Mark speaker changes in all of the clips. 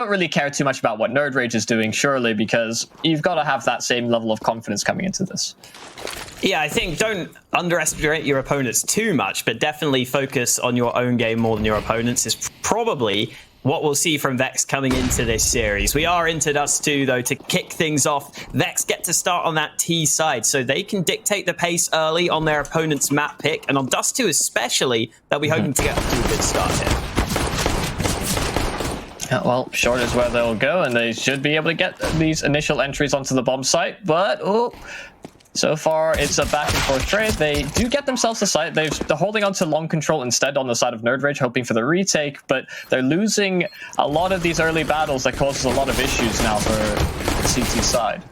Speaker 1: don't really care too much about what nerdRage is doing, surely, because you've got to have that same level of confidence coming into this.
Speaker 2: Yeah, I think don't underestimate your opponents too much, but definitely focus on your own game more than your opponents is probably what we'll see from Vexed coming into this series. We are into Dust 2, though, to kick things off. Vexed get to start on that T side, so they can dictate the pace early on their opponent's map pick, and on Dust 2 especially, they'll be hoping to get a pretty good start here.
Speaker 1: Yeah, well, short is where they'll go, and they should be able to get these initial entries onto the bomb site, but so far it's a back and forth trade. They do get themselves a site. They're holding on to long control instead on the side of nerdRage, hoping for the retake, but they're losing a lot of these early battles that causes a lot of issues now for the CT side.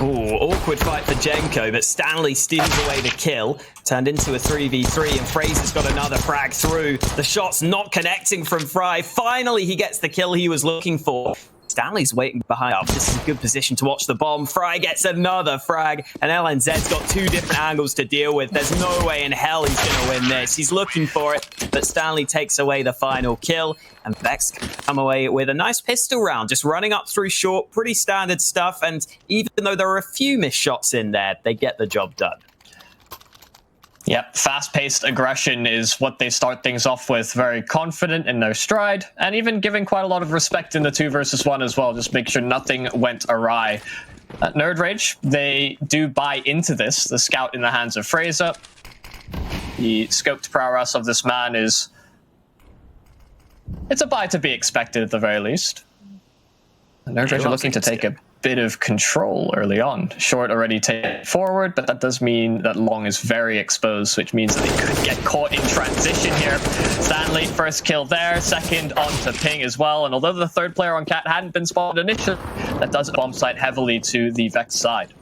Speaker 2: Ooh, awkward fight for Jenko, but Stanley steals away the kill. Turned into a 3v3, and Fraser's got another frag through. The shot's not connecting from Fry. Finally, he gets the kill he was looking for. Stanley's waiting behind up. This is a good position to watch the bomb. Fry gets another frag, and LNZ's got two different angles to deal with. There's no way in hell he's going to win this. He's looking for it, but Stanley takes away the final kill, and Vex come away with a nice pistol round, just running up through short, pretty standard stuff, and even though there are a few missed shots in there, they get the job done.
Speaker 1: Yep, fast-paced aggression is what they start things off with, very confident in their stride, and even giving quite a lot of respect in the 2 versus 1 as well, just make sure nothing went awry. At nerdRage, they do buy into this, the scout in the hands of Fraser. The scoped prowess of this man it's a buy to be expected at the very least. nerdRage are looking to take a bit of control early on. Short already taken forward, but that does mean that long is very exposed, which means that they could get caught in transition here. Stanley, first kill there, second onto Ping as well, and although the third player on Cat hadn't been spotted initially, that does bomb site heavily to the Vex side.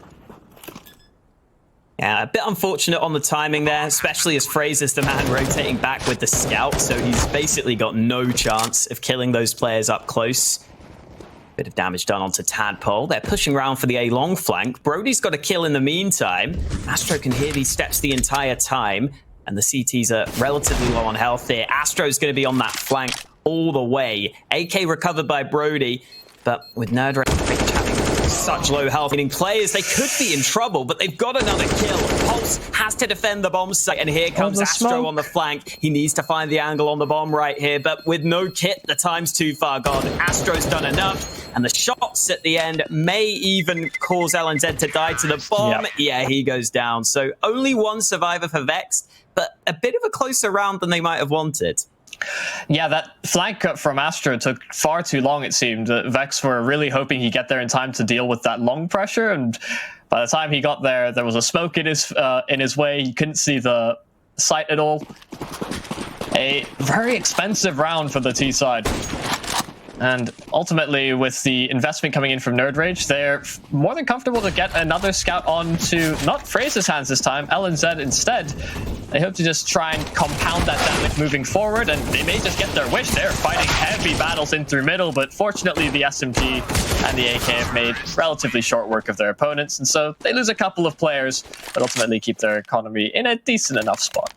Speaker 2: Yeah, a bit unfortunate on the timing there, especially as Fraser's the man rotating back with the scout, so he's basically got no chance of killing those players up close. Bit of damage done onto Tadpole. They're pushing around for the A long flank. Brody's got a kill in the meantime. Astro can hear these steps the entire time, and the CTs are relatively low on health here. Astro's going to be on that flank all the way. AK recovered by Brody, but with nerdRage having such low health, meaning players, they could be in trouble, but they've got another kill. Pulse has to defend the bomb site, and here comes Astro on the flank. He needs to find the angle on the bomb right here, but with no kit, the time's too far gone. Astro's done enough, and the shots at the end may even cause LNZ to die to the bomb. Yep. Yeah, he goes down. So only one survivor for Vex, but a bit of a closer round than they might have wanted.
Speaker 1: Yeah, that flank cut from Astro took far too long, it seemed. Vex were really hoping he'd get there in time to deal with that long pressure, and by the time he got there, there was a smoke in his way. He couldn't see the site at all. A very expensive round for the T side. And ultimately, with the investment coming in from nerdRage, they're more than comfortable to get another scout onto not Fraser's hands this time, LNZ instead. They hope to just try and compound that damage moving forward, and they may just get their wish. They're fighting heavy battles in through middle, but fortunately the SMG and the AK have made relatively short work of their opponents, and so they lose a couple of players, but ultimately keep their economy in a decent enough spot.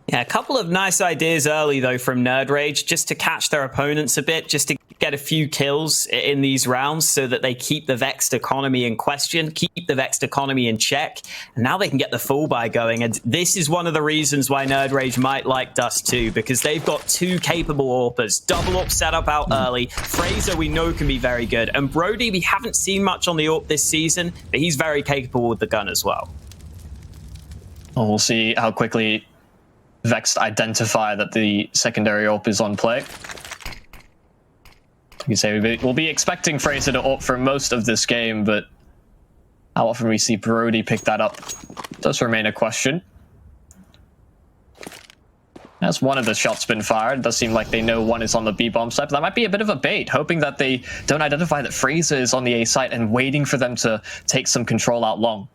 Speaker 2: Yeah, a couple of nice ideas early, though, from nerdRage, just to catch their opponents a bit, just to get a few kills in these rounds so that they keep the Vexed economy in question, keep the Vexed economy in check, and now they can get the full buy going. And this is one of the reasons why nerdRage might like Dust 2, because they've got two capable AWPers. Double AWP setup out early. Fraser, we know, can be very good. And Brody, we haven't seen much on the AWP this season, but he's very capable with the gun as well.
Speaker 1: Well, we'll see how quickly Vexed identify that the secondary AWP is on play. Like you say, we'll be expecting Fraser to AWP for most of this game, but how often we see Brody pick that up does remain a question. As one of the shots been fired, it does seem like they know one is on the B bomb site, but that might be a bit of a bait, hoping that they don't identify that Fraser is on the A site and waiting for them to take some control out long.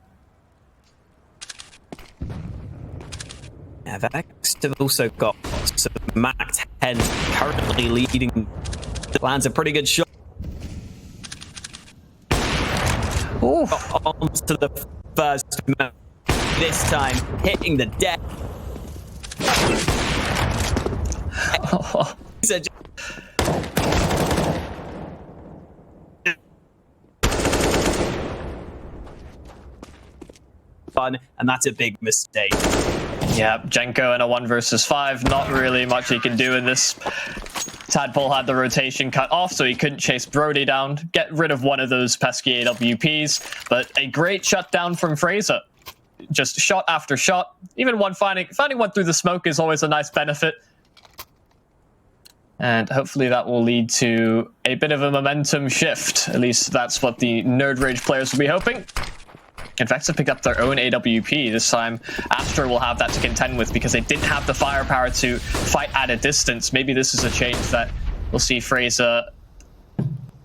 Speaker 2: Yeah, Vexed have also got some Mac 10 currently leading. Lands a pretty good shot. Ooh. Onto the first map. This time hitting the deck. one, and that's a big mistake.
Speaker 1: Yeah, Jenko in a 1 versus 5, not really much he can do in this. Tadpole had the rotation cut off, so he couldn't chase Brody down, get rid of one of those pesky AWPs, but a great shutdown from Fraser. Just shot after shot. Even one finding one through the smoke is always a nice benefit. And hopefully that will lead to a bit of a momentum shift. At least that's what the nerdRage players will be hoping. And Vexed have picked up their own AWP. This time, Astra will have that to contend with because they didn't have the firepower to fight at a distance. Maybe this is a change that we'll see Fraser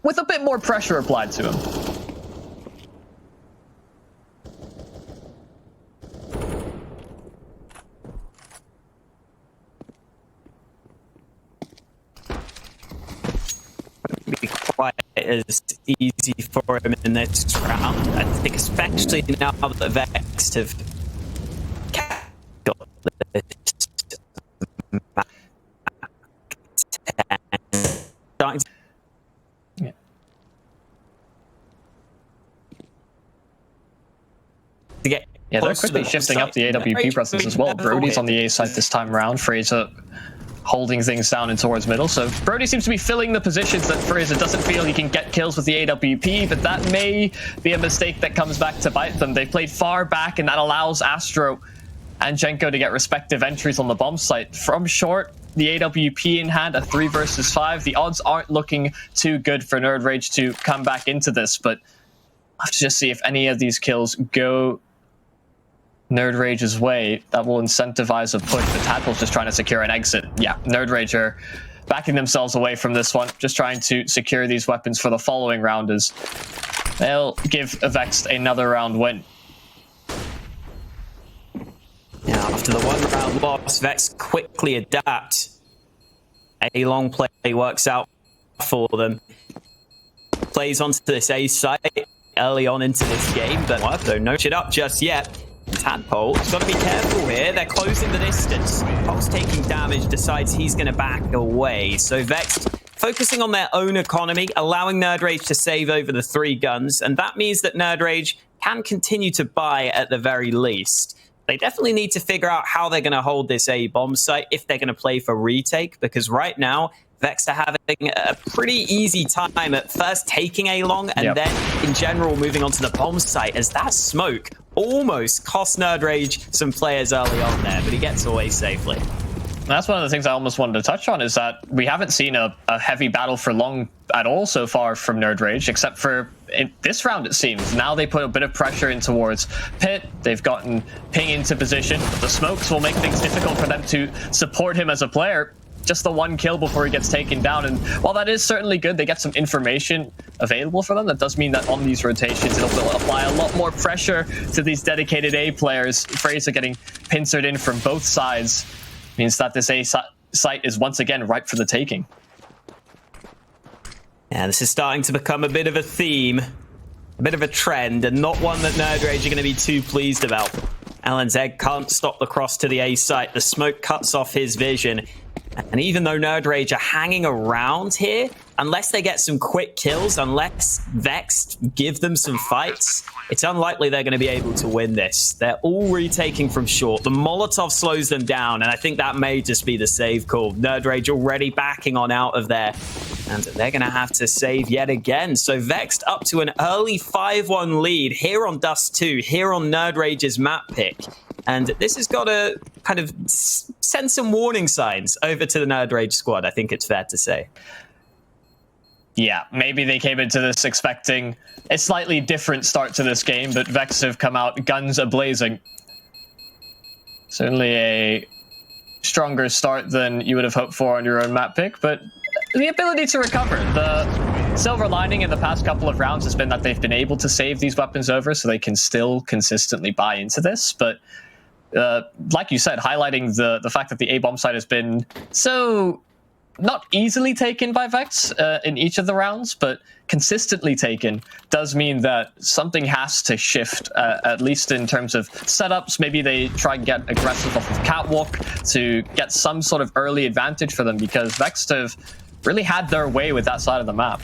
Speaker 1: with a bit more pressure applied to him.
Speaker 2: Be quite as easy for him in this round. I think especially now that Vexed have got this
Speaker 1: yeah.
Speaker 2: To get
Speaker 1: They're quickly shifting up the AWP presence as well. Brody's on the A side this time around. Fraser holding things down and towards middle. So Brody seems to be filling the positions that Fraser doesn't feel he can get kills with the AWP, but that may be a mistake that comes back to bite them. They've played far back, and that allows Astro and Jenko to get respective entries on the bomb site. From short, the AWP in hand, a 3 versus 5. The odds aren't looking too good for nerdRage to come back into this, but I'll have to just see if any of these kills go nerdRage's way. That will incentivize a push. The Tadpole's just trying to secure an exit. Yeah, nerdRage are backing themselves away from this one, just trying to secure these weapons for the following round as they'll give Vexed another round win.
Speaker 2: Now, after the 1 round loss, Vexed quickly adapt. A long play works out for them. Plays onto this A site early on into this game, but don't notch it up just yet. Tadpole's got to be careful here. They're closing the distance. Pole's taking damage, decides he's going to back away. So Vexed focusing on their own economy, allowing nerdRage to save over the 3 guns, and that means that nerdRage can continue to buy at the very least. They definitely need to figure out how they're going to hold this A bomb site if they're going to play for retake, because right now Vexed are having a pretty easy time at first taking A long and then in general moving on to the bomb site, as that smoke almost cost nerdRage some players early on there, but he gets away safely.
Speaker 1: That's one of the things I almost wanted to touch on, is that we haven't seen a heavy battle for long at all so far from nerdRage, except for in this round, it seems. Now they put a bit of pressure in towards Pit. They've gotten Ping into position. The smokes will make things difficult for them to support him as a player. Just the 1 kill before he gets taken down, and while that is certainly good, they get some information available for them. That does mean that on these rotations, it'll apply a lot more pressure to these dedicated A players. Fraser getting pincered in from both sides means that this A site is once again ripe for the taking.
Speaker 2: Yeah, this is starting to become a bit of a theme, a bit of a trend, and not one that nerdRage are going to be too pleased about. LNZ can't stop the cross to the A site. The smoke cuts off his vision. And even though nerdRage are hanging around here, unless they get some quick kills, unless Vexed give them some fights, it's unlikely they're going to be able to win this. They're all retaking from short. The Molotov slows them down, and I think that may just be the save call. nerdRage already backing on out of there, and they're going to have to save yet again. So Vexed up to an early 5-1 lead here on Dust 2, here on nerdRage's map pick. And this has got to kind of send some warning signs over to the nerdRage squad, I think it's fair to say.
Speaker 1: Yeah, maybe they came into this expecting a slightly different start to this game, but Vexed have come out guns a-blazing. Certainly a stronger start than you would have hoped for on your own map pick, but the ability to recover. The silver lining in the past couple of rounds has been that they've been able to save these weapons over so they can still consistently buy into this, but like you said, highlighting the fact that the A-bomb site has been so not easily taken by Vex in each of the rounds, but consistently taken, does mean that something has to shift, at least in terms of setups. Maybe they try and get aggressive off of Catwalk to get some sort of early advantage for them, because Vex have really had their way with that side of the map.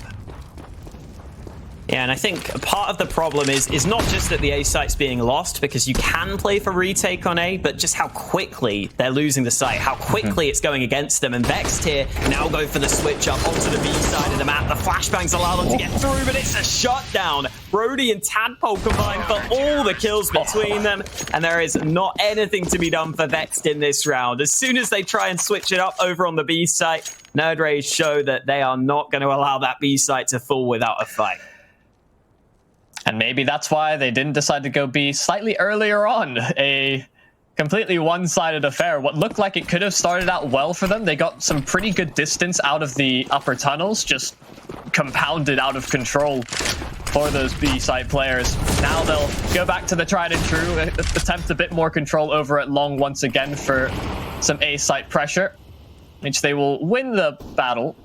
Speaker 2: Yeah, and I think part of the problem is not just that the A site's being lost, because you can play for retake on A, but just how quickly they're losing the site, how quickly it's going against them. And Vexed here now go for the switch up onto the B side of the map. The flashbangs allow them to get through, but it's a shutdown. Brody and Tadpole combined for all the kills between them, and there is not anything to be done for Vexed in this round. As soon as they try and switch it up over on the B site, nerdRage show that they are not going to allow that B site to fall without a fight.
Speaker 1: And maybe that's why they didn't decide to go B slightly earlier on. A completely one-sided affair. What looked like it could have started out well for them. They got some pretty good distance out of the upper tunnels, just compounded out of control for those B site players. Now they'll go back to the tried and true, attempt a bit more control over at long once again for some A site pressure, which they will win the battle,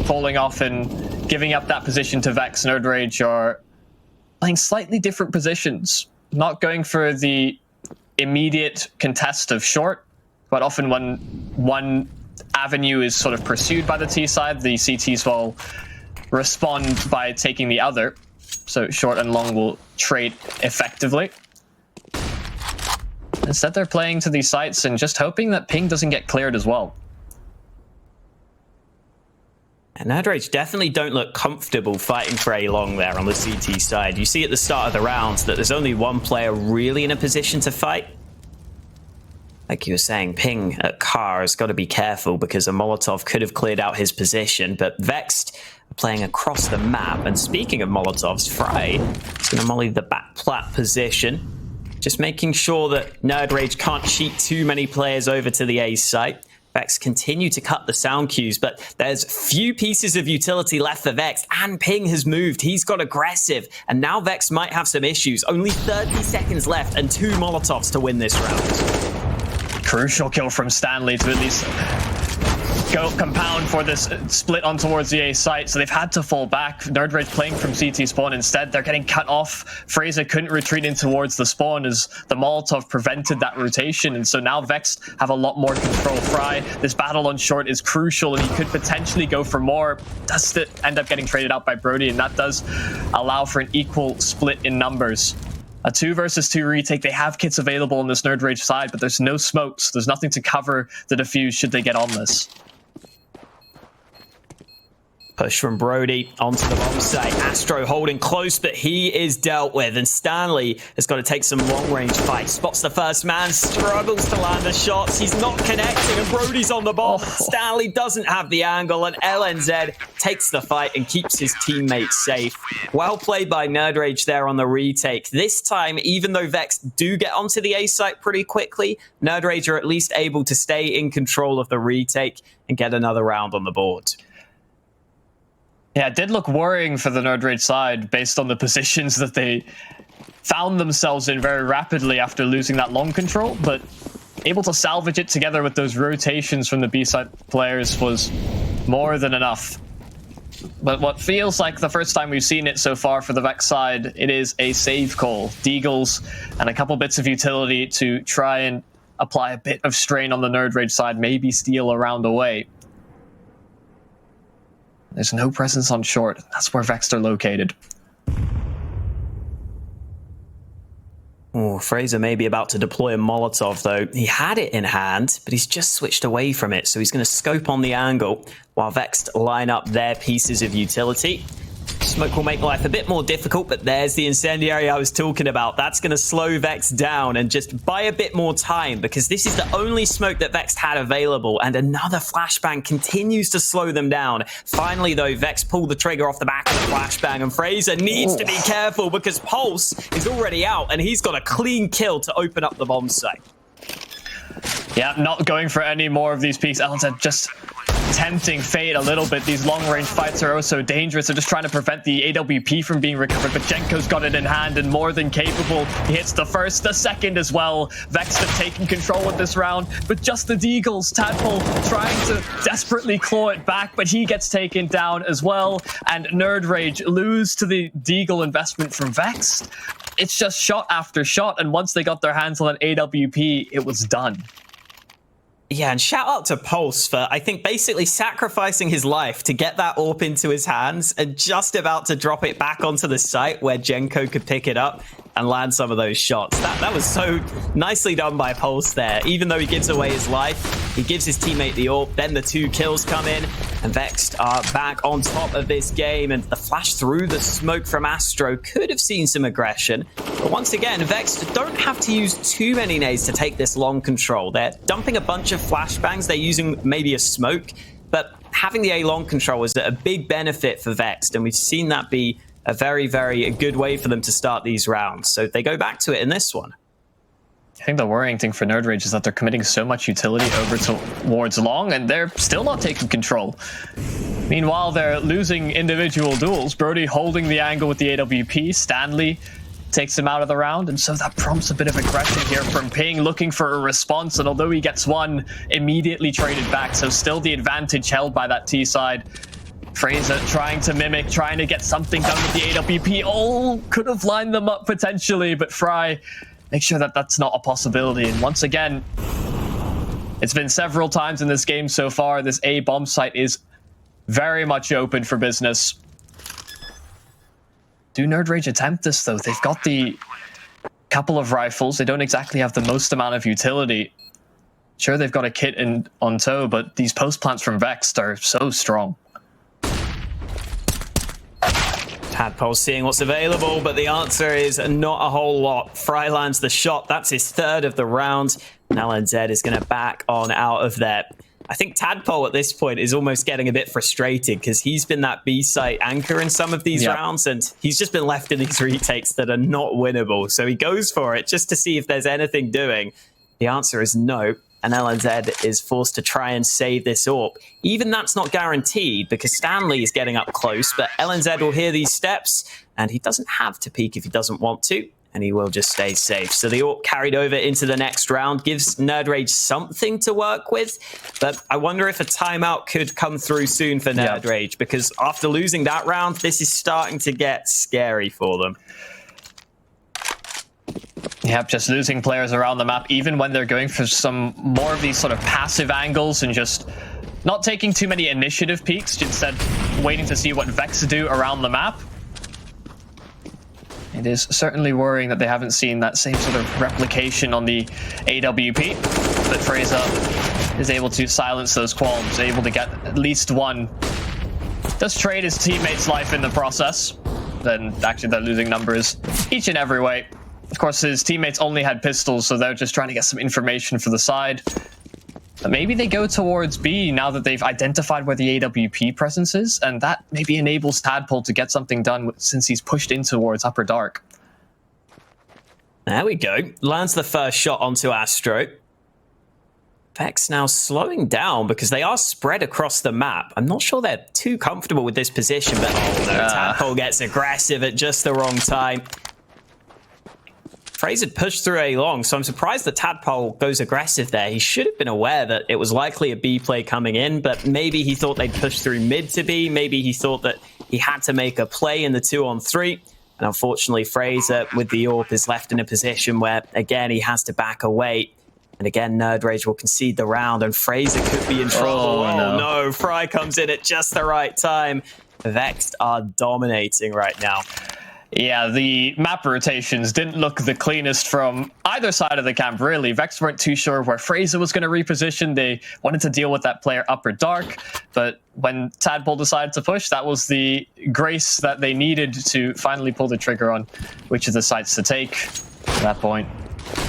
Speaker 1: falling off and giving up that position to Vex. nerdRage are playing slightly different positions, not going for the immediate contest of short, but often when one avenue is sort of pursued by the T side, the CTs will respond by taking the other. So short and long will trade effectively. Instead, they're playing to these sites and just hoping that ping doesn't get cleared as well.
Speaker 2: And nerdRage definitely don't look comfortable fighting for A long there on the CT side. You see at the start of the round that there's only one player really in a position to fight. Like you were saying, ping at Car has got to be careful because a Molotov could have cleared out his position, but Vexed are playing across the map. And speaking of Molotovs, Fry is going to molly the back plat position, just making sure that nerdRage can't cheat too many players over to the A site. Vex continue to cut the sound cues, but there's few pieces of utility left for Vex, and Ping has moved. He's got aggressive, and now Vex might have some issues. Only 30 seconds left and 2 Molotovs to win this round.
Speaker 1: Crucial kill from Stanley to at least go compound for this split on towards the A site, so they've had to fall back. nerdRage playing from CT spawn instead. They're getting cut off. Fraser couldn't retreat in towards the spawn as the Molotov prevented that rotation, and so now Vex have a lot more control. Fry, this battle on short is crucial, and he could potentially go for more. Does end up getting traded out by Brody, and that does allow for an equal split in numbers. A 2 versus 2 retake. They have kits available on this nerdRage side, but there's no smokes. There's nothing to cover the defuse should they get on this.
Speaker 2: Push from Brody onto the bomb site. Astro holding close, but he is dealt with. And Stanley has got to take some long-range fights. Spots the first man, struggles to land the shots. He's not connecting, and Brody's on the bomb. Stanley doesn't have the angle, and LNZ takes the fight and keeps his teammates safe. Well played by nerdRage there on the retake. This time, even though Vex do get onto the A site pretty quickly, nerdRage are at least able to stay in control of the retake and get another round on the board.
Speaker 1: Yeah, it did look worrying for the nerdRage side based on the positions that they found themselves in very rapidly after losing that long control, but able to salvage it together with those rotations from the B-side players was more than enough. But what feels like the first time we've seen it so far for the Vex side, it is a save call. Deagles and a couple bits of utility to try and apply a bit of strain on the nerdRage side, maybe steal a round away. There's no presence on short. That's where Vexed are located.
Speaker 2: Oh, Fraser may be about to deploy a Molotov, though. He had it in hand, but he's just switched away from it, so he's going to scope on the angle while Vexed line up their pieces of utility. Smoke will make life a bit more difficult, but there's the incendiary I was talking about. That's going to slow Vex down and just buy a bit more time, because this is the only smoke that Vex had available, and another flashbang continues to slow them down. Finally, though, Vex pulled the trigger off the back of the flashbang, and Fraser needs to be careful because Pulse is already out, and he's got a clean kill to open up the bomb site.
Speaker 1: Yeah, not going for any more of these peaks. LNZ just tempting fate a little bit. These long-range fights are oh so dangerous. They're just trying to prevent the AWP from being recovered, but Jenko's got it in hand and more than capable. He hits the first, the second as well. Vex have taken control of this round, but just the Deagles. Tadpole trying to desperately claw it back, but he gets taken down as well, and nerdRage lose to the Deagle investment from Vex. It's just shot after shot, and once they got their hands on an AWP, it was done.
Speaker 2: Yeah, and shout out to Pulse for, I think, basically sacrificing his life to get that AWP into his hands and just about to drop it back onto the site where Jenko could pick it up and land some of those shots. That was so nicely done by Pulse there. Even though he gives away his life, he gives his teammate the AWP, then the 2 kills come in, and Vexed are back on top of this game, and the flash through the smoke from Astro could have seen some aggression. But once again, Vexed don't have to use too many nades to take this long control. They're dumping a bunch of flashbangs, they're using maybe a smoke, but having the A long control is a big benefit for Vexed, and we've seen that be a very, very good way for them to start these rounds. So they go back to it in this one.
Speaker 1: I think the worrying thing for nerdRage is that they're committing so much utility over towards long, and they're still not taking control. Meanwhile, they're losing individual duels. Brody holding the angle with the AWP. Stanley takes him out of the round, and so that prompts a bit of aggression here from Ping, looking for a response, and although he gets one, immediately traded back, so still the advantage held by that T side. Fraser trying to mimic, trying to get something done with the AWP. Oh, could have lined them up potentially, but Fry makes sure that that's not a possibility. And once again, it's been several times in this game so far. This A bomb site is very much open for business. Do nerdRage attempt this, though? They've got the couple of rifles. They don't exactly have the most amount of utility. Sure, they've got a kit on tow, but these post plants from Vexed are so strong.
Speaker 2: Tadpole seeing what's available, but the answer is not a whole lot. Fry lands the shot. That's his 3rd of the round. Now LNZ is going to back on out of there. I think Tadpole at this point is almost getting a bit frustrated because he's been that B-site anchor in some of these rounds, and he's just been left in these retakes that are not winnable. So he goes for it just to see if there's anything doing. The answer is no. And LNZ is forced to try and save this AWP. Even that's not guaranteed because Stanley is getting up close, but LNZ will hear these steps, and he doesn't have to peek if he doesn't want to, and he will just stay safe. So the AWP carried over into the next round, gives nerdRage something to work with, but I wonder if a timeout could come through soon for nerdRage, because after losing that round, this is starting to get scary for them.
Speaker 1: Yep, just losing players around the map, even when they're going for some more of these sort of passive angles and just not taking too many initiative peeks, instead waiting to see what Vex do around the map. It is certainly worrying that they haven't seen that same sort of replication on the AWP, but Fraser is able to silence those qualms, able to get at least one. Does trade his teammate's life in the process, then actually they're losing numbers each and every way. Of course, his teammates only had pistols, so they're just trying to get some information for the side. But maybe they go towards B now that they've identified where the AWP presence is, and that maybe enables Tadpole to get something done since he's pushed in towards Upper Dark.
Speaker 2: There we go. Lands the first shot onto Astro. Vex now slowing down because they are spread across the map. I'm not sure they're too comfortable with this position, but oh no, Tadpole gets aggressive at just the wrong time. Fraser pushed through A long, so I'm surprised that Tadpole goes aggressive there. He should have been aware that it was likely a B play coming in, but maybe he thought they'd push through mid to B. Maybe he thought that he had to make a play in the 2-on-3. And unfortunately, Fraser with the AWP is left in a position where, again, he has to back away. And again, nerdRage will concede the round, and Fraser could be in trouble. Oh no, Fry comes in at just the right time. Vexed are dominating right now.
Speaker 1: Yeah, the map rotations didn't look the cleanest from either side of the camp, really. Vex weren't too sure where Fraser was going to reposition. They wanted to deal with that player Upper Dark, but when Tadpole decided to push, that was the grace that they needed to finally pull the trigger on which of the sites to take. At that point,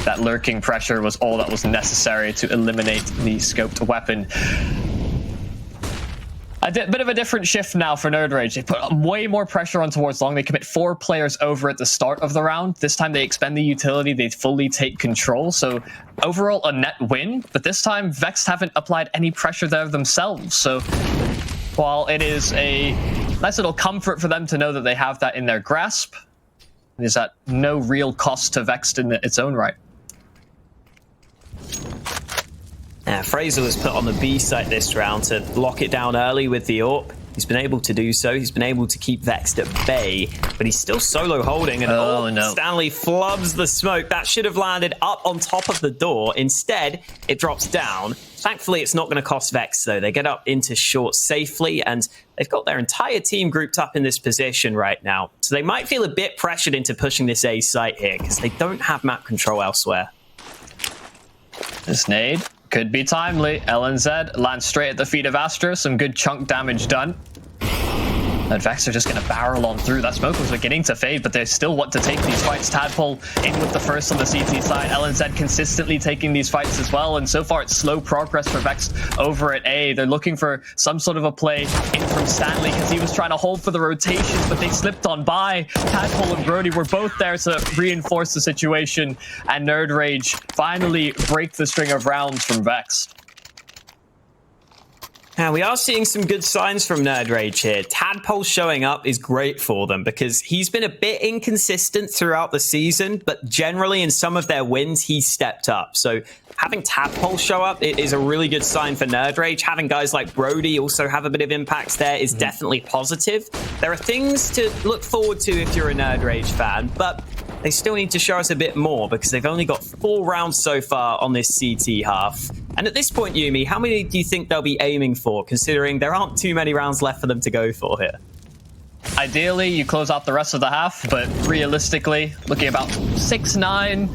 Speaker 1: that lurking pressure was all that was necessary to eliminate the scoped weapon. A bit of a different shift now for nerdRage. They put way more pressure on towards long. They commit 4 players over at the start of the round. This time they expend the utility. They fully take control. So overall a net win. But this time Vexed haven't applied any pressure there themselves. So while it is a nice little comfort for them to know that they have that in their grasp, it is at no real cost to Vexed in its own right.
Speaker 2: Fraser was put on the B site this round to lock it down early with the AWP. He's been able to do so. He's been able to keep Vexed at bay, but he's still solo holding. And
Speaker 1: no.
Speaker 2: Stanley flubs the smoke. That should have landed up on top of the door. Instead, it drops down. Thankfully, it's not going to cost Vex, though. They get up into short safely, and they've got their entire team grouped up in this position right now. So they might feel a bit pressured into pushing this A site here, because they don't have map control elsewhere.
Speaker 1: This nade could be timely. LNZ lands straight at the feet of Astro. Some good chunk damage done. And Vex are just going to barrel on through. That smoke was beginning to fade, but they still want to take these fights. Tadpole in with the first on the CT side. LNZ consistently taking these fights as well. And so far, it's slow progress for Vex over at A. They're looking for some sort of a play in from Stanley because he was trying to hold for the rotations, but they slipped on by. Tadpole and Brody were both there to reinforce the situation. And nerdRage finally break the string of rounds from Vex.
Speaker 2: Now, we are seeing some good signs from nerdRage here. Tadpole showing up is great for them because he's been a bit inconsistent throughout the season, but generally in some of their wins, he's stepped up. So having Tadpole show up is a really good sign for nerdRage. Having guys like Brody also have a bit of impact there is definitely positive. There are things to look forward to if you're a nerdRage fan, but they still need to show us a bit more because they've only got 4 rounds so far on this CT half. And at this point, Yumi, how many do you think they'll be aiming for, considering there aren't too many rounds left for them to go for here?
Speaker 1: Ideally, you close out the rest of the half, but realistically, looking about 6-9,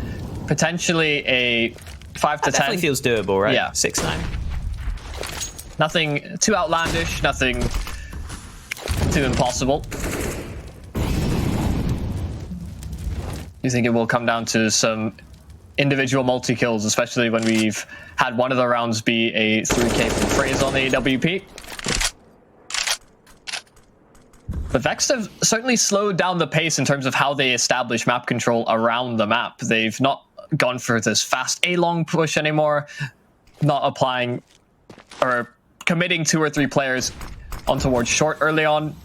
Speaker 1: potentially a 5 to 10.
Speaker 2: Definitely feels doable, right?
Speaker 1: Yeah.
Speaker 2: 6-9.
Speaker 1: Nothing too outlandish, nothing too impossible. Do you think it will come down to some individual multi-kills, especially when we've had one of the rounds be a 3K from Phrase on the AWP? But Vexed have certainly slowed down the pace in terms of how they establish map control around the map. They've not gone for this fast A-long push anymore, not applying or committing 2 or 3 players on towards short early on.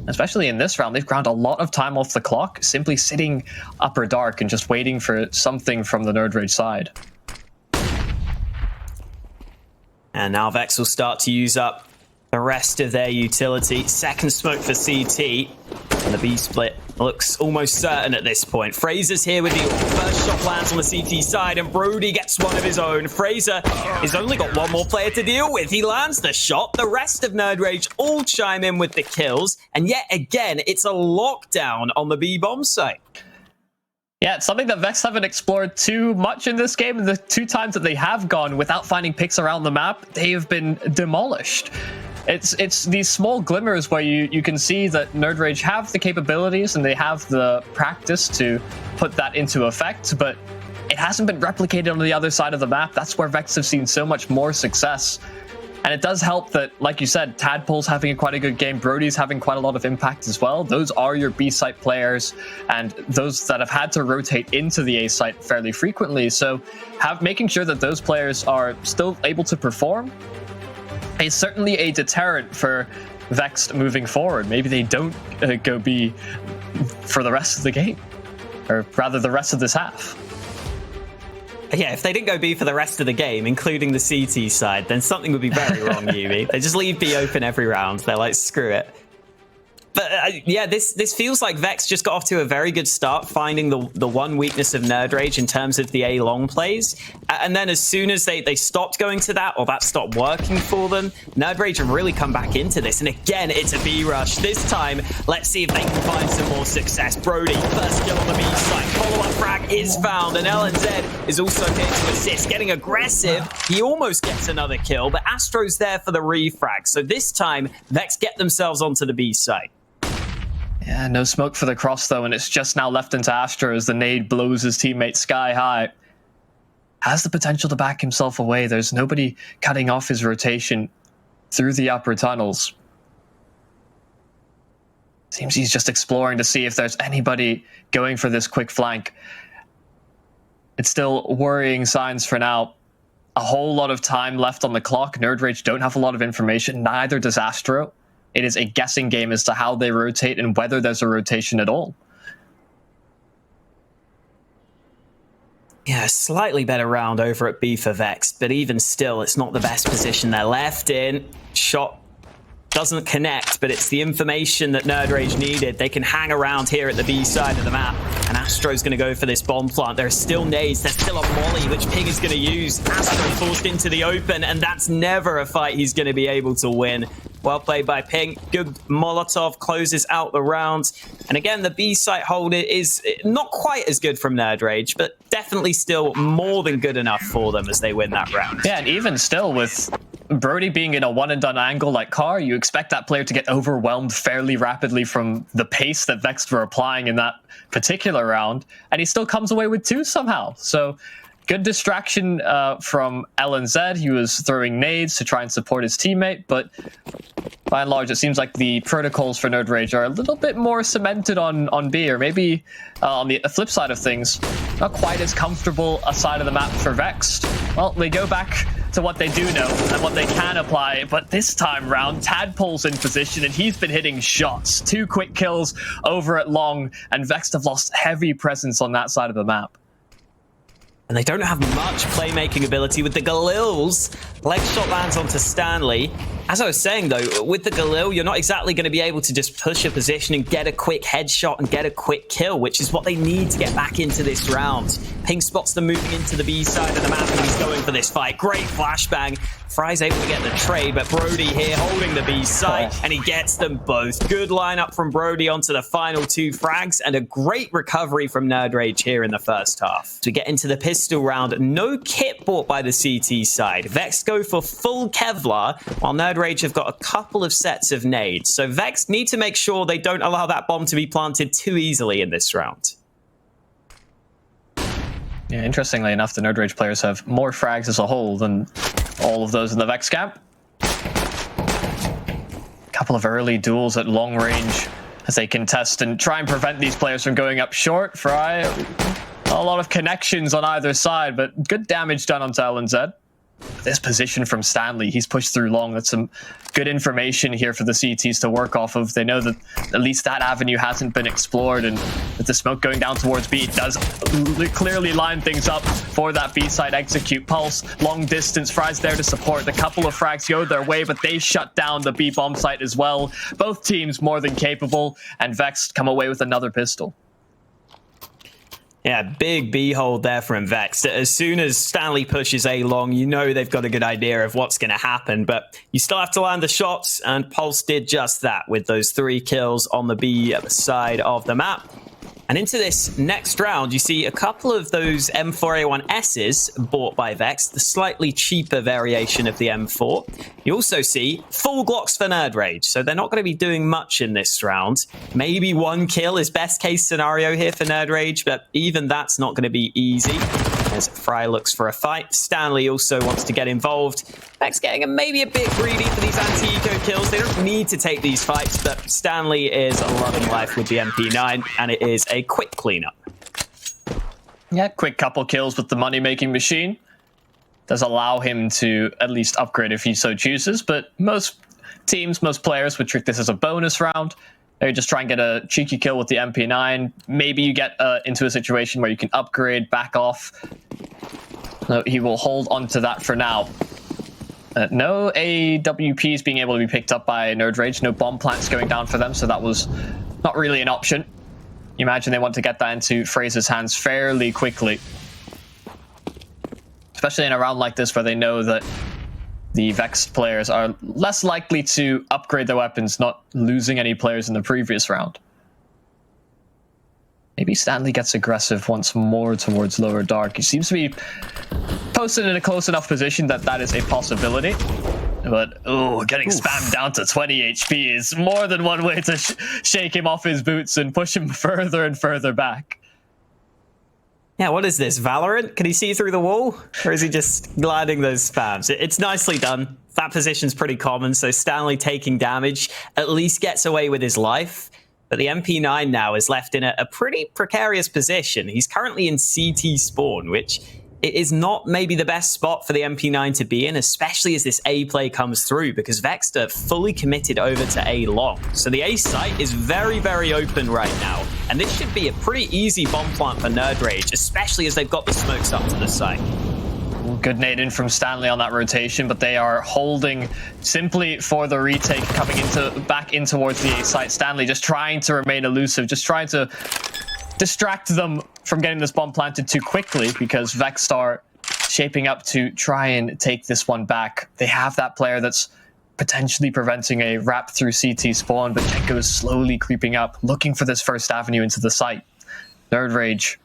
Speaker 1: Especially in this round, they've ground a lot of time off the clock, simply sitting upper dark and just waiting for something from the nerdRage side.
Speaker 2: And now Vex will start to use up the rest of their utility. Second smoke for CT. And the B split looks almost certain at this point. Fraser's here with the first shot lands on the CT side, and Brody gets one of his own. Fraser has only got one more player to deal with. He lands the shot. The rest of nerdRage all chime in with the kills. And yet again, it's a lockdown on the B bomb site.
Speaker 1: Yeah, it's something that Vex haven't explored too much in this game. The 2 times that they have gone without finding picks around the map, they have been demolished. It's these small glimmers where you can see that nerdRage have the capabilities and they have the practice to put that into effect, but it hasn't been replicated on the other side of the map. That's where Vex have seen so much more success. And it does help that, like you said, Tadpole's having quite a good game. Brody's having quite a lot of impact as well. Those are your B-site players and those that have had to rotate into the A-site fairly frequently. So making sure that those players are still able to perform is certainly a deterrent for Vexed moving forward. Maybe they don't go B for the rest of the game, or rather the rest of this half.
Speaker 2: Yeah, if they didn't go B for the rest of the game, including the CT side, then something would be very wrong, Yumi. They just leave B open every round. They're like, screw it. But yeah, this feels like Vex just got off to a very good start, finding the one weakness of nerdRage in terms of the A long plays. And then as soon as they stopped going to that, or that stopped working for them, nerdRage have really come back into this. And again, it's a B rush. This time, let's see if they can find some more success. Brody, first kill on the B side. Follow-up frag is found, and LNZ is also here to assist, getting aggressive. He almost gets another kill, but Astro's there for the refrag. So this time, Vex get themselves onto the B side.
Speaker 1: Yeah, no smoke for the cross, though, and it's just now left into Astro as the nade blows his teammate sky high. Has the potential to back himself away. There's nobody cutting off his rotation through the upper tunnels. Seems he's just exploring to see if there's anybody going for this quick flank. It's still worrying signs for now. A whole lot of time left on the clock. nerdRage don't have a lot of information, neither does Astro. It is a guessing game as to how they rotate and whether there's a rotation at all.
Speaker 2: Yeah, slightly better round over at B for Vexed, but even still, it's not the best position they're left in. Shot doesn't connect, but it's the information that nerdRage needed. They can hang around here at the B side of the map, and Astro's going to go for this bomb plant. There are still nades, there's still a molly, which Ping is going to use. Astro forced into the open, and that's never a fight he's going to be able to win. Well played by Ping. Good Molotov closes out the round. And again, the B site hold is not quite as good from nerdRage, but definitely still more than good enough for them as they win that round.
Speaker 1: Yeah, and even still with Brody being in a one-and-done angle like Carr, you expect that player to get overwhelmed fairly rapidly from the pace that Vexed were applying in that particular round, and he still comes away with 2 somehow. So good distraction from LNZ. He was throwing nades to try and support his teammate, but by and large, it seems like the protocols for nerdRage are a little bit more cemented on B, or maybe on the flip side of things, not quite as comfortable a side of the map for Vexed. Well, they go back to what they do know and what they can apply, but this time round, Tadpole's in position, and he's been hitting shots. 2 quick kills over at long, and Vexed have lost heavy presence on that side of the map.
Speaker 2: And they don't have much playmaking ability with the Galil's. Leg shot lands onto Stanley. As I was saying, though, with the Galil, you're not exactly going to be able to just push a position and get a quick headshot and get a quick kill, which is what they need to get back into this round. Ping spots them moving into the B side of the map, and he's going for this fight. Great flashbang. Fry's able to get the trade, but Brody here holding the B side, and he gets them both. Good lineup from Brody onto the final 2 frags, and a great recovery from nerdRage here in the first half. To get into the pistol round, no kit bought by the CT side. Vexed go for full Kevlar, while nerdRage have got a couple of sets of nades. So Vexed need to make sure they don't allow that bomb to be planted too easily in this round.
Speaker 1: Yeah, interestingly enough, the nerdRage players have more frags as a whole than all of those in the Vex camp. A couple of early duels at long range as they contest and try and prevent these players from going up short. Fry, a lot of connections on either side, but good damage done onto LNZ. This position from Stanley, he's pushed through long. That's some good information here for the CTs to work off of. They know that at least that avenue hasn't been explored, and with the smoke going down towards B, it does clearly line things up for that B side execute. Pulse, long distance, Fry's there to support. The couple of frags go their way, but they shut down the B bomb site as well. Both teams more than capable, and Vexed come away with another pistol.
Speaker 2: Yeah, big B hold there from Vexed. As soon as Stanley pushes A long, you know they've got a good idea of what's going to happen, but you still have to land the shots, and Pulse did just that with those 3 kills on the B side of the map. And into this next round, you see a couple of those M4A1Ss bought by Vexed, the slightly cheaper variation of the M4. You also see full Glocks for nerdRage, so they're not going to be doing much in this round. Maybe 1 kill is best case scenario here for nerdRage, but even that's not going to be easy. As Fry looks for a fight, Stanley also wants to get involved. Vexed getting maybe a bit greedy for these anti-eco kills. They don't need to take these fights, but Stanley is loving life with the MP9, and it is a quick cleanup.
Speaker 1: Yeah, quick couple kills with the money-making machine. Does allow him to at least upgrade if he so chooses, but most teams, most players would treat this as a bonus round. They just try and get a cheeky kill with the MP9. Maybe you get into a situation where you can upgrade, back off. So he will hold on to that for now. No AWPs being able to be picked up by nerdRage. No bomb plants going down for them, so that was not really an option. You imagine they want to get that into Fraser's hands fairly quickly. Especially in a round like this where they know that the Vexed players are less likely to upgrade their weapons, not losing any players in the previous round. Maybe Stanley gets aggressive once more towards lower dark. He seems to be posted in a close enough position that that is a possibility. But, getting spammed down to 20 HP is more than one way to shake him off his boots and push him further and further back.
Speaker 2: Yeah, what is this, Valorant? Can he see through the wall? Or is he just gliding those spams? It's nicely done. That position's pretty common, so Stanley taking damage at least gets away with his life. But the MP9 now is left in a pretty precarious position. He's currently in CT spawn, which is not maybe the best spot for the MP9 to be in, especially as this A play comes through, because Vexed are fully committed over to A long. So the A site is very, very open right now. And this should be a pretty easy bomb plant for nerdRage, especially as they've got the smokes up to the site.
Speaker 1: Good nade in from Stanley on that rotation, but they are holding simply for the retake, coming back in towards the A site. Stanley just trying to remain elusive, just trying to distract them from getting this bomb planted too quickly, because Vexed are shaping up to try and take this one back. They have that player that's potentially preventing a wrap through CT spawn, but nerdRage is slowly creeping up, looking for this first avenue into the site. nerdRage,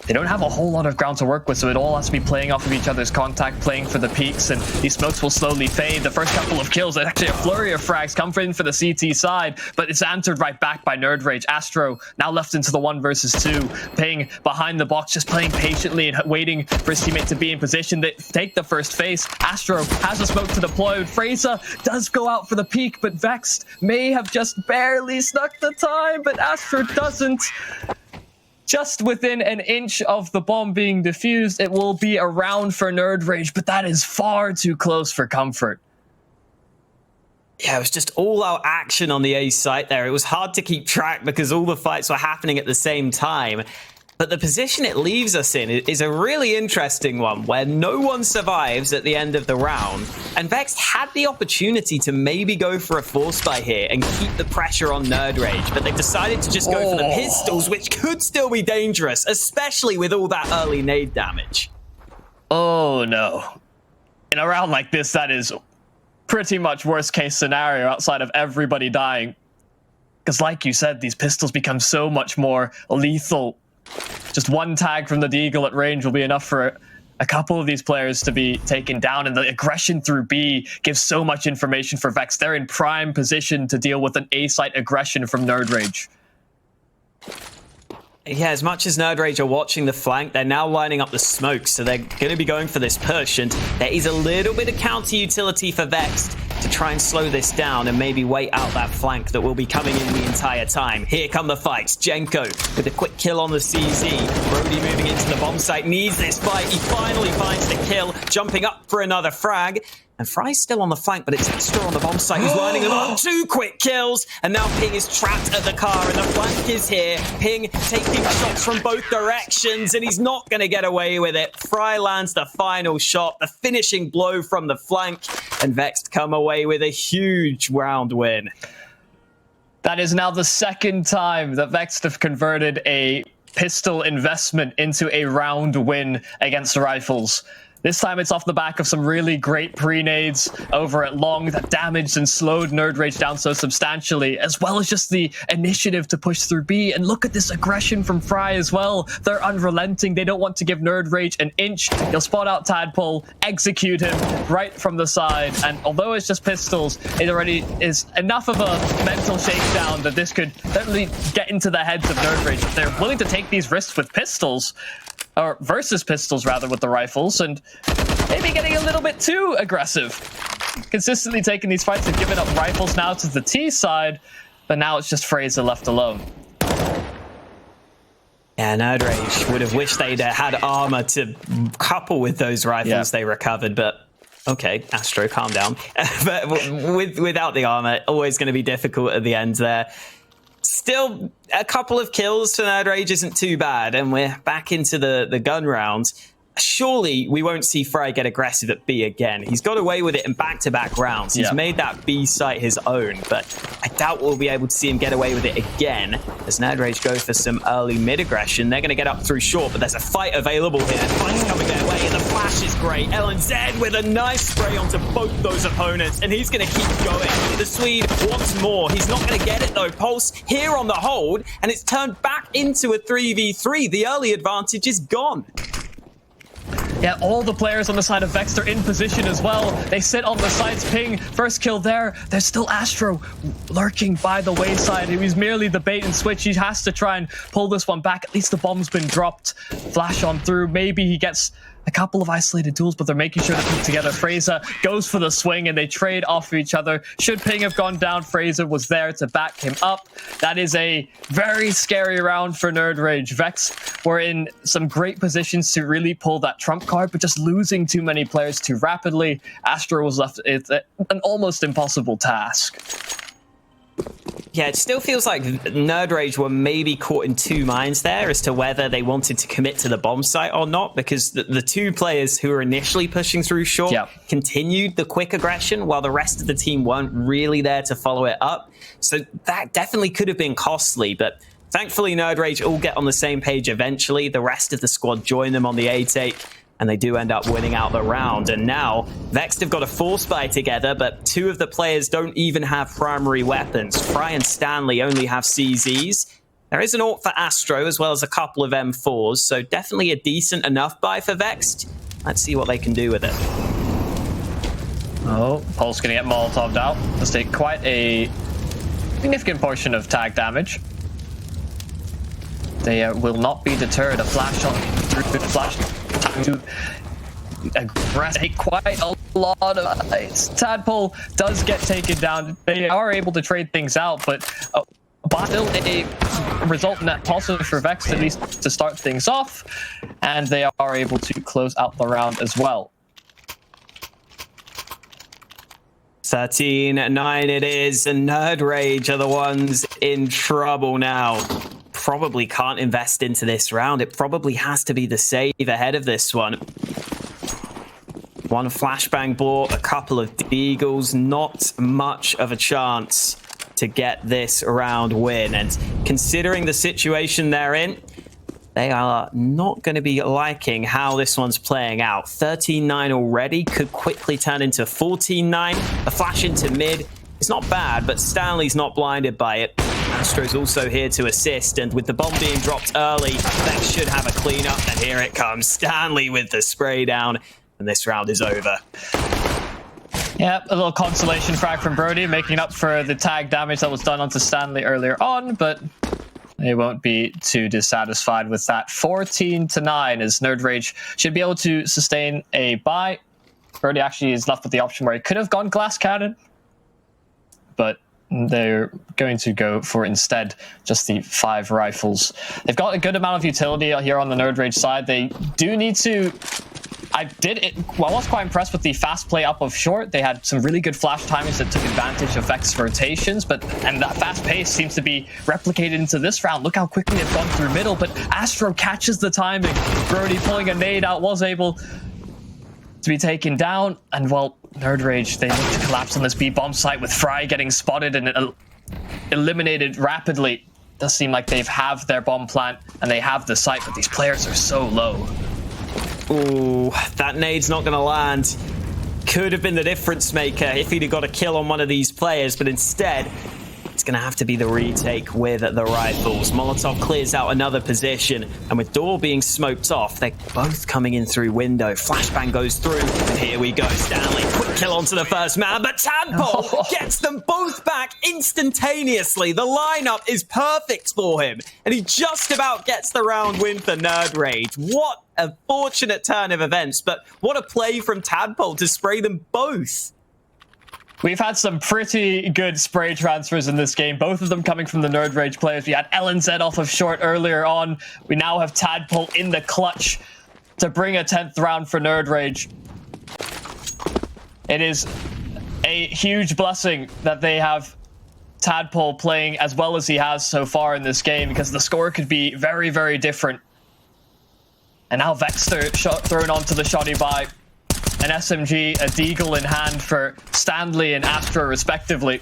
Speaker 1: they don't have a whole lot of ground to work with, so it all has to be playing off of each other's contact, playing for the peaks, and these smokes will slowly fade. The first couple of kills, actually a flurry of frags come in for the CT side, but it's answered right back by nerdRage. Astro now left into the 1 versus 2, Ping behind the box, just playing patiently and waiting for his teammate to be in position to take the first face. Astro has a smoke to deploy. Fraser does go out for the peak, but Vexed may have just barely snuck the time, but Astro doesn't. Just within an inch of the bomb being defused, it will be a round for nerdRage, but that is far too close for comfort.
Speaker 2: Yeah, it was just all-out action on the A site there. It was hard to keep track because all the fights were happening at the same time. But the position it leaves us in is a really interesting one, where no one survives at the end of the round. And Vexed had the opportunity to maybe go for a force buy here and keep the pressure on nerdRage, but they decided to just go for the pistols, which could still be dangerous, especially with all that early nade damage.
Speaker 1: Oh no. In a round like this, that is pretty much worst case scenario outside of everybody dying. Because like you said, these pistols become so much more lethal. Just one tag from the Deagle at range will be enough for a couple of these players to be taken down, and the aggression through B gives so much information for Vexed. They're in prime position to deal with an A-site aggression from nerdRage.
Speaker 2: Yeah, as much as nerdRage are watching the flank, they're now lining up the smoke, so they're going to be going for this push, and there is a little bit of counter utility for Vexed to try and slow this down and maybe wait out that flank that will be coming in the entire time. Here come the fights. Jenko with a quick kill on the CZ. Brody moving into the bomb site, needs this fight. He finally finds the kill, jumping up for another frag. And Fry's still on the flank, but it's Astro on the bomb site who's lining them up. 2 quick kills, and now Ping is trapped at the car, and the flank is here. Ping taking shots from both directions, and he's not going to get away with it. Fry lands the final shot, the finishing blow from the flank, and Vexed come away with a huge round win.
Speaker 1: That is now the second time that Vexed have converted a pistol investment into a round win against the Rifles. This time it's off the back of some really great pre-nades over at Long that damaged and slowed nerdRage down so substantially, as well as just the initiative to push through B. And look at this aggression from Fry as well. They're unrelenting. They don't want to give nerdRage an inch. He'll spot out Tadpole, execute him right from the side. And although it's just pistols, it already is enough of a mental shakedown that this could certainly get into the heads of nerdRage. If they're willing to take these risks with pistols, or versus pistols rather, with the Rifles, and maybe getting a little bit too aggressive. Consistently taking these fights and giving up Rifles now to the T side, but now it's just Fraser left alone.
Speaker 2: Yeah, nerdRage would have wished they'd had armor to couple with those Rifles they recovered, but okay, Astro, calm down. But without the armor, always going to be difficult at the end there. Still, a couple of kills for nerdRage isn't too bad, and we're back into the gun round. Surely we won't see Fry get aggressive at B again. He's got away with it in back-to-back rounds. He's made that B site his own, but I doubt we'll be able to see him get away with it again as nerdRage go for some early mid-aggression. They're going to get up through short, but there's a fight available here. Fight's coming their way, and the flash is great. LNZ with a nice spray onto both those opponents, and he's going to keep going. The Swede wants more. He's not going to get it, though. Pulse here on the hold, and it's turned back into a 3v3. The early advantage is gone.
Speaker 1: Yeah, all the players on the side of Vexed are in position as well. They sit on the sides. Ping, first kill there. There's still Astro lurking by the wayside. He was merely the bait and switch. He has to try and pull this one back. At least the bomb's been dropped. Flash on through. Maybe he gets a couple of isolated duels, but they're making sure to keep together. Fraser goes for the swing, and they trade off of each other. Should Ping have gone down, Fraser was there to back him up. That is a very scary round for nerdRage. Vexed were in some great positions to really pull that trump card, but just losing too many players too rapidly. Astro was left with an almost impossible task.
Speaker 2: Yeah, it still feels like nerdRage were maybe caught in two minds there as to whether they wanted to commit to the bomb site or not, because the two players who were initially pushing through short continued the quick aggression while the rest of the team weren't really there to follow it up. So that definitely could have been costly, but thankfully nerdRage all get on the same page eventually. The rest of the squad join them on the A take, and they do end up winning out the round. And now, Vexed have got a force buy together, but two of the players don't even have primary weapons. Fry and Stanley only have CZs. There is an AWP for Astro, as well as a couple of M4s, so definitely a decent enough buy for Vexed. Let's see what they can do with it.
Speaker 1: Oh, Pulse gonna get Molotov'd out. Let's take quite a significant portion of tag damage. They will not be deterred. A flash on through the flash to aggressive quite a lot of ice. Tadpole does get taken down. They are able to trade things out, but still a result net positive for Vexed, at least to start things off, and they are able to close out the round as well.
Speaker 2: 13-9 it is, and nerdRage are the ones in trouble now. Probably can't invest into this round. It probably has to be the save ahead of this one. One flashbang bought, a couple of deagles, not much of a chance to get this round win. And considering the situation they're in, they are not going to be liking how this one's playing out. 13-9 already, could quickly turn into 14-9. A flash into mid. It's not bad, but Stanley's not blinded by it. Astro's also here to assist, and with the bomb being dropped early, Vex should have a cleanup, and here it comes. Stanley with the spray down, and this round is over.
Speaker 1: Yeah, a little consolation frag from Brody, making up for the tag damage that was done onto Stanley earlier on, but they won't be too dissatisfied with that. 14-9 as nerdRage should be able to sustain a buy. Brody actually is left with the option where he could have gone glass cannon, but they're going to go for instead just the 5 rifles. They've got a good amount of utility here on the nerdRage side. They do need to... I was quite impressed with the fast play up of short. They had some really good flash timings that took advantage of Vex's rotations, and that fast pace seems to be replicated into this round. Look how quickly they've gone through middle, but Astro catches the timing. Brody pulling a nade out was able to be taken down, and well, nerdRage, they look to collapse on this B bomb site with Fry getting spotted and eliminated rapidly. Does seem like they have their bomb plant and they have the site, but these players are so low.
Speaker 2: Ooh, that nade's not going to land. Could have been the difference maker if he'd have got a kill on one of these players, but instead, it's going to have to be the retake with the rifles. Molotov clears out another position, and with door being smoked off, they're both coming in through window. Flashbang goes through, and here we go. Stanley, quick kill onto the first man, but Tadpole gets them both back instantaneously. The lineup is perfect for him, and he just about gets the round win for nerdRage. What a fortunate turn of events, but what a play from Tadpole to spray them both.
Speaker 1: We've had some pretty good spray transfers in this game, both of them coming from the nerdRage players. We had LNZ off of short earlier on. We now have Tadpole in the clutch to bring a 10th round for nerdRage. It is a huge blessing that they have Tadpole playing as well as he has so far in this game, because the score could be very, very different. And now Vexed thrown onto the shoddy by an SMG, a deagle in hand for Stanley and Astro respectively.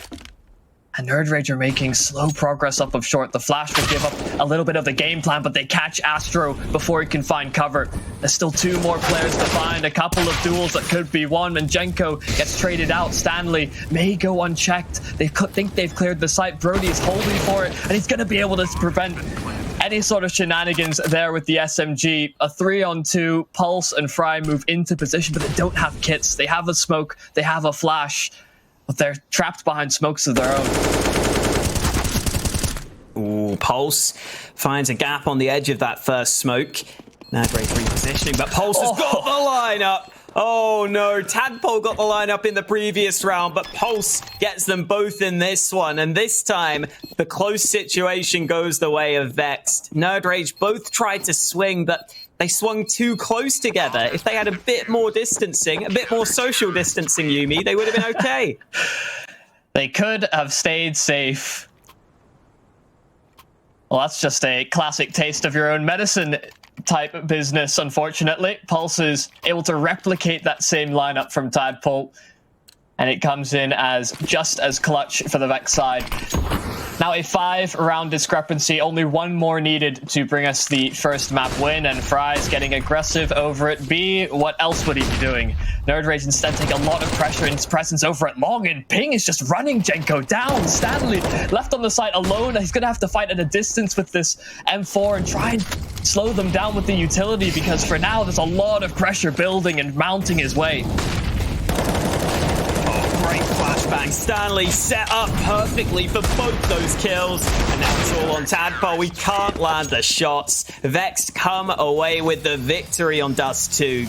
Speaker 1: And nerdRage are making slow progress up of short. The flash will give up a little bit of the game plan, but they catch Astro before he can find cover. There's still 2 more players to find, a couple of duels that could be won, and Jenko gets traded out. Stanley may go unchecked. They think they've cleared the site. Brody is holding for it, and he's going to be able to prevent any sort of shenanigans there with the SMG. A 3-on-2, Pulse and Fry move into position, but they don't have kits. They have a smoke, they have a flash, but they're trapped behind smokes of their own.
Speaker 2: Ooh, Pulse finds a gap on the edge of that first smoke. Now great repositioning, but Pulse has got the lineup. Oh no, Tadpole got the lineup in the previous round, but Pulse gets them both in this one. And this time, the close situation goes the way of Vexed. nerdRage both tried to swing, but they swung too close together. If they had a bit more distancing, a bit more social distancing, Yumi, they would have been okay.
Speaker 1: They could have stayed safe Well, that's just a classic taste of your own medicine type business, unfortunately. Pulse is able to replicate that same lineup from Tadpole, and it comes in as just as clutch for the Vex side. Now a 5-round discrepancy, only one more needed to bring us the first map win, and Fry's getting aggressive over at B. What else would he be doing? nerdRage instead take a lot of pressure in his presence over at long, and Ping is just running Jenko down. Stanley left on the site alone. He's going to have to fight at a distance with this M4 and try and slow them down with the utility, because for now there's a lot of pressure building and mounting his way.
Speaker 2: Great flashbang. Stanley set up perfectly for both those kills. And now it's all on Tadpole. We can't land the shots. Vexed come away with the victory on Dust 2.